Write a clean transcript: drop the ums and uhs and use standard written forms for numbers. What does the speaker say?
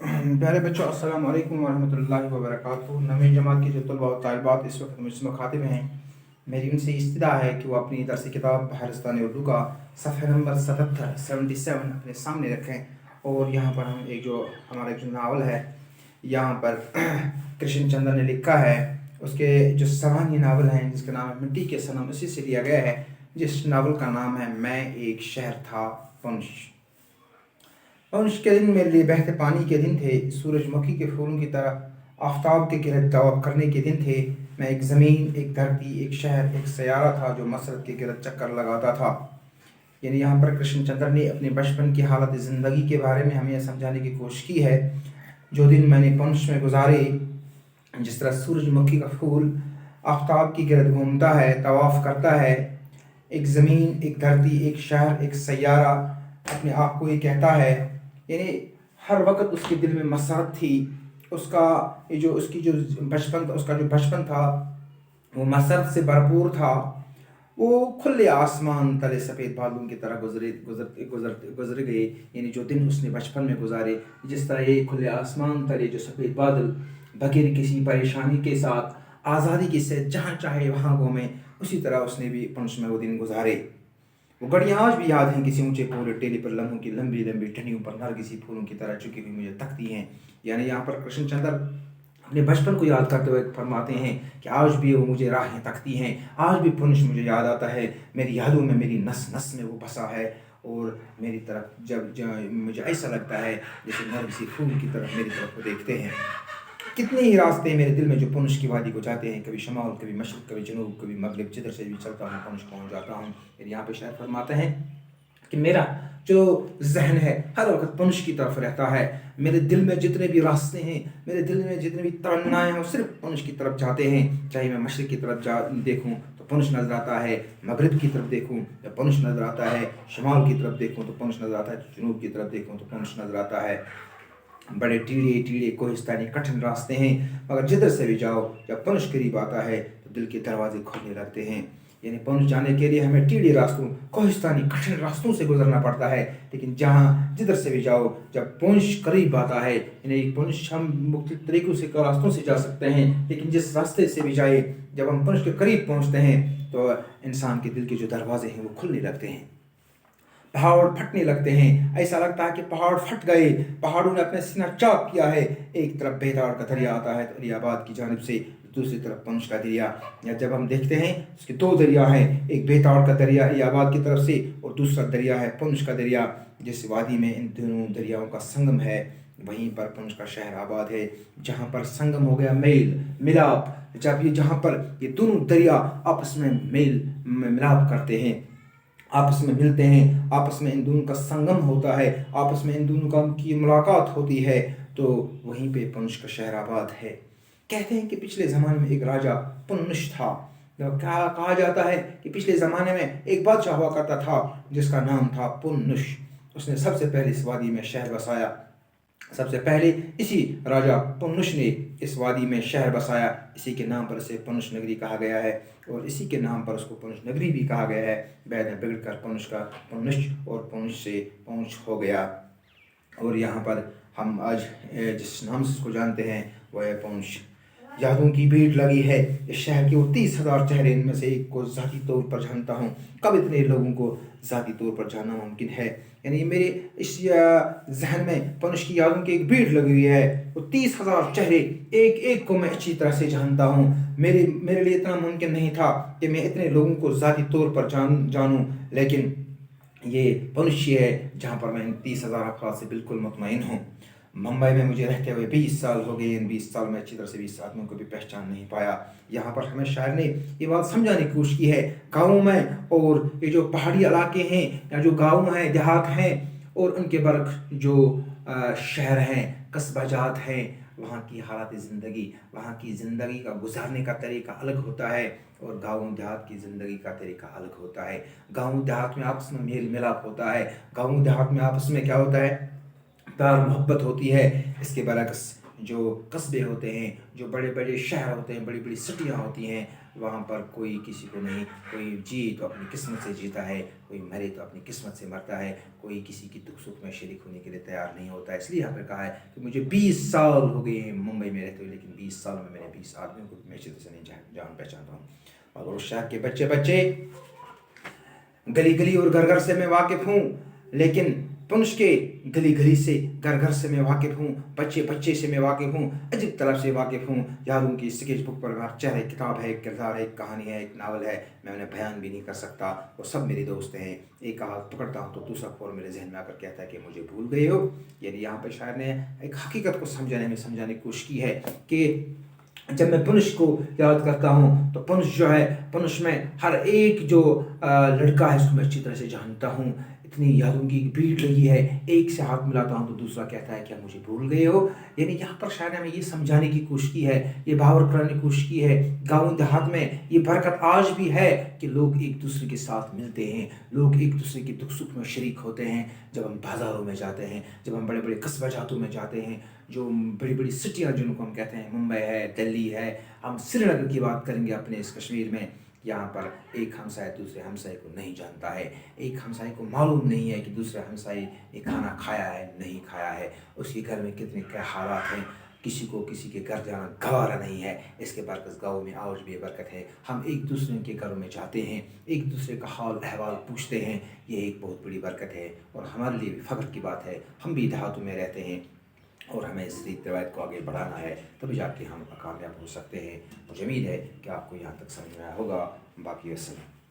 پیارے بچوں، السلام علیکم ورحمۃ اللہ وبرکاتہ۔ نویں جماعت کے جو طلباء و طالبات اس وقت مجھ سے مخاطب ہیں، میری ان سے استدعا ہے کہ وہ اپنی درس کتاب بحرستان اردو کا صفحہ نمبر 77 اپنے سامنے رکھیں، اور یہاں پر ہم جو ہمارا جو ناول ہے یہاں پر کرشن چندر نے لکھا ہے، اس کے جو سوانح ناول ہیں جس کا نام ہے مٹی کے صنم، اسی سے لیا گیا ہے، جس ناول کا نام ہے میں ایک شہر تھا پونچھ۔ پونچھ کے دن میرے لیے بہتے پانی کے دن تھے، سورج مکھی کے پھولوں کی طرح آفتاب کے گرد طواف کرنے کے دن تھے۔ میں ایک زمین، ایک دھرتی، ایک شہر، ایک سیارہ تھا جو مسرت کے گرد چکر لگاتا تھا۔ یعنی یہاں پر کرشن چندر نے اپنے بچپن کی حالت زندگی کے بارے میں ہمیں سمجھانے کی کوشش کی ہے۔ جو دن میں نے پونچھ میں گزارے، جس طرح سورج مکھی کا پھول آفتاب کی گرد گھومتا ہے، طواف کرتا ہے، ایک زمین، ایک دھرتی، ایک شہر، ایک سیارہ اپنے آپ کو یہ کہتا ہے، یعنی ہر وقت اس کے دل میں مسرت تھی۔ اس کا جو بچپن تھا وہ مسرت سے بھرپور تھا۔ وہ کھلے آسمان تلے سفید بادلوں کی طرح گزر گئے، یعنی جو دن اس نے بچپن میں گزارے، جس طرح یہ کھلے آسمان تلے جو سفید بادل بغیر کسی پریشانی کے ساتھ آزادی کے ساتھ جہاں چاہے وہاں گھومے، اسی طرح اس نے بھی پونچھ میں وہ دن گزارے۔ وہ گھڑیاں آج بھی یاد ہیں، کسی اونچے پورے ٹیلی پر لمحوں کی لمبی لمبی ٹہنیوں پر نرگسی پھولوں کی طرح چکی ہوئی مجھے تکتی ہیں۔ یعنی یہاں پر کرشن چندر اپنے بچپن کو یاد کرتے ہوئے فرماتے ہیں کہ آج بھی وہ مجھے راہیں تکتی ہیں، آج بھی پونچھ مجھے یاد آتا ہے، میری یادوں میں، میری نس نس میں وہ بسا ہے، اور میری طرف جب مجھے ایسا لگتا ہے جیسے نرگسی پھول کی طرف میری طرف وہ دیکھتے ہیں۔ کتنے ہی راستے میرے دل میں جو پونچھ کی وادی کو جاتے ہیں، کبھی شمال، کبھی مشرق، کبھی جنوب، کبھی مغرب، جدھر سے بھی چلتا ہوں پونچھ پہنچ جاتا ہوں۔ پھر یہاں پہ شاید فرماتے ہیں کہ میرا جو ذہن ہے ہر وقت پونچھ کی طرف رہتا ہے۔ میرے دل میں جتنے بھی راستے ہیں، میرے دل میں جتنے بھی تمنائیں ہیں، وہ صرف پونچھ کی طرف جاتے ہیں۔ چاہے میں مشرق کی طرف دیکھوں تو پونچھ نظر آتا ہے، مغرب کی طرف دیکھوں تو پونچھ نظر آتا ہے، شمال کی طرف دیکھوں تو پونچھ نظر آتا ہے، جنوب کی طرف دیکھوں تو پونچھ نظر آتا ہے۔ بڑے ٹیڑے کوہستانی کٹھن راستے ہیں، مگر جدھر سے بھی جاؤ، جب پونچھ قریب آتا ہے تو دل کے دروازے کھلنے لگتے ہیں۔ یعنی پونچھ جانے کے لیے ہمیں ٹیڑے راستوں، کوہستانی کٹھن راستوں سے گزرنا پڑتا ہے، لیکن جدھر سے بھی جاؤ، جب پونچھ قریب آتا ہے، یعنی پونچھ ہم مختلف طریقوں سے راستوں سے جا سکتے ہیں، لیکن جس راستے سے بھی جائے، جب ہم پونچھ کے قریب پہنچتے ہیں تو انسان کے دل کے جو دروازے ہیں وہ کھلنے لگتے ہیں، پہاڑ پھٹنے لگتے ہیں۔ ایسا لگتا ہے کہ پہاڑ پھٹ گئے، پہاڑوں نے اپنے سینہ چاک کیا ہے۔ ایک طرف بیدار کا دریا آتا ہے علی آباد کی جانب سے، دوسری طرف پونچھ کا دریا۔ یا جب ہم دیکھتے ہیں اس کے دو دریا ہیں، ایک بیتاڑ کا دریا علی آباد کی طرف سے، اور دوسرا دریا ہے پونچھ کا دریا، جس وادی میں ان دونوں دریاؤں کا سنگم ہے، وہیں پر پونچھ کا شہر آباد ہے، جہاں پر سنگم ہو گیا، میل ملاپ، جہاں پر یہ دونوں دریا آپس میں میل ملاپ کرتے ہیں، آپس میں ملتے ہیں، آپس میں ان دونوں کا سنگم ہوتا ہے، آپس میں ان دونوں کی ملاقات ہوتی ہے، تو وہیں پہ پونچھ کا شہر آباد ہے۔ کہتے ہیں کہ پچھلے زمانے میں ایک راجا پونچھ تھا۔ کہا جاتا ہے کہ پچھلے زمانے میں ایک بادشاہ ہوا کرتا تھا جس کا نام تھا پونچھ۔ اس نے سب سے پہلے اس وادی میں شہر بسایا، سب سے پہلے اسی راجا پونچھ نے اس وادی میں شہر بسایا، اسی کے نام پر اسے پونچھ نگری کہا گیا ہے، اور اسی کے نام پر اس کو پونچھ نگری بھی کہا گیا ہے۔ بعد میں بگڑ کر پونچھ کا پونچھ، اور پونچھ سے پونچھ ہو گیا، اور یہاں پر ہم آج جس نام سے اس کو جانتے ہیں وہ ہے پونچھ۔ یادوں کی بھیڑ لگی ہے اس شہر کے وہ 30,000 چہرے، ان میں سے ایک کو ذاتی طور پر جانتا ہوں، کب اتنے لوگوں کو ذاتی طور پر جاننا ممکن ہے؟ یعنی میرے اس ذہن میں پونچھ کی یادوں کی ایک بھیڑ لگی ہوئی ہے، وہ 30,000 چہرے، ایک ایک کو میں اچھی طرح سے جانتا ہوں۔ میرے لیے اتنا ممکن نہیں تھا کہ میں اتنے لوگوں کو ذاتی طور پر جانوں، لیکن یہ پونچھ ہے جہاں پر میں ان 30,000 افراد سے بالکل مطمئن ہوں۔ ممبئی میں مجھے رہتے ہوئے 20 سال ہو گئے، ان 20 سال میں اچھی طرح سے 20 آدمیوں کو بھی پہچان نہیں پایا۔ یہاں پر ہمیں شاعر نے یہ بات سمجھانے کی کوشش کی ہے، گاؤں میں اور یہ جو پہاڑی علاقے ہیں، یا جو گاؤں ہیں، دیہات ہیں، اور ان کے برعکس جو شہر ہیں، قصبہ جات ہیں، وہاں کی حالات زندگی، وہاں کی زندگی کا گزارنے کا طریقہ الگ ہوتا ہے، اور گاؤں دیہات کی زندگی کا طریقہ الگ ہوتا ہے۔ گاؤں دیہات میں آپس میں میل ملاپ ہوتا ہے، گاؤں دیہات میں آپس میں کیا ہوتا ہے، پیار محبت ہوتی ہے۔ اس کے برعکس جو قصبے ہوتے ہیں، جو بڑے بڑے شہر ہوتے ہیں، بڑی بڑی سٹیاں ہوتی ہیں، وہاں پر کوئی کسی کو نہیں، کوئی جی تو اپنی قسمت سے جیتا ہے، کوئی مرے تو اپنی قسمت سے مرتا ہے، کوئی کسی کی دکھ سکھ میں شریک ہونے کے لیے تیار نہیں ہوتا ہے۔ اس لیے یہاں پہ کہا ہے کہ مجھے 20 سال ہو گئے ہیں ممبئی میں رہتے ہوئے، لیکن 20 سالوں میں میں نے 20 آدمیوں کو میں سے نہیں جان پہچانتا ہوں۔ اور اس شہر کے بچے گلی گلی اور گھر گھر سے میں واقف ہوں، لیکن پنچ کے گلی گلی سے، گھر گھر سے میں واقف ہوں، بچے بچے سے میں واقف ہوں، عجیب طرف سے واقف ہوں۔ یادوں کی اسکیچ بک پر ہر چہرہ ایک کتاب ہے، ایک کردار ہے، ایک کہانی ہے، ایک ناول ہے، میں انہیں بیان بھی نہیں کر سکتا۔ وہ سب میرے دوست ہیں۔ ایک ہاتھ پکڑتا ہوں تو دوسرا فور میرے ذہن میں آ کر کہتا ہے کہ مجھے بھول گئے ہو۔ یعنی یہاں پہ شاعر نے ایک حقیقت کو سمجھانے کی کوشش کی ہے کہ جب میں پنش کو یاد کرتا ہوں تو پنش جو ہے، پنش میں ہر ایک جو لڑکا ہے اس کو میں اچھی طرح سے جانتا ہوں۔ اتنی یادوں کی بھیڑ لگی ہے، ایک سے ہاتھ ملاتا ہوں تو دوسرا کہتا ہے کیا مجھے بھول گئے ہو۔ یعنی یہاں پر شاعر نے ہمیں یہ سمجھانے کی کوشش کی ہے، یہ باور کرانے کی کوشش کی ہے، گاؤں دیہات میں یہ برکت آج بھی ہے کہ لوگ ایک دوسرے کے ساتھ ملتے ہیں، لوگ ایک دوسرے کے دکھ سکھ میں شریک ہوتے ہیں۔ جب ہم بازاروں میں جاتے ہیں، جب ہم بڑے بڑے قصبہ جاتوں میں جاتے ہیں، جو بڑی بڑی سٹیاں جن کو ہم کہتے ہیں، ممبئی ہے، دلی ہے، ہم سری نگر کی بات کریں گے اپنے اس کشمیر میں، یہاں پر ایک ہمسائے دوسرے ہمسائے کو نہیں جانتا ہے، ایک ہمسائے کو معلوم نہیں ہے کہ دوسرے ہمسائے یہ کھانا کھایا ہے نہیں کھایا ہے، اس کے گھر میں کتنے کیا حالات ہیں، کسی کو کسی کے گھر جانا گوارا نہیں ہے۔ اس کے برعکس گاؤں میں آج بھی برکت ہے، ہم ایک دوسرے کے گھروں میں جاتے ہیں، ایک دوسرے کا حال احوال پوچھتے ہیں، یہ ایک بہت بڑی برکت ہے اور ہمارے لیے بھی فخر کی بات ہے۔ ہم بھی دیہاتوں میں رہتے ہیں اور ہمیں اس ریت روایت کو آگے بڑھانا ہے، تبھی جا کے ہم کامیاب ہو سکتے ہیں۔ مجھے امید ہے کہ آپ کو یہاں تک سمجھ میں آیا ہوگا۔ باقی السلام۔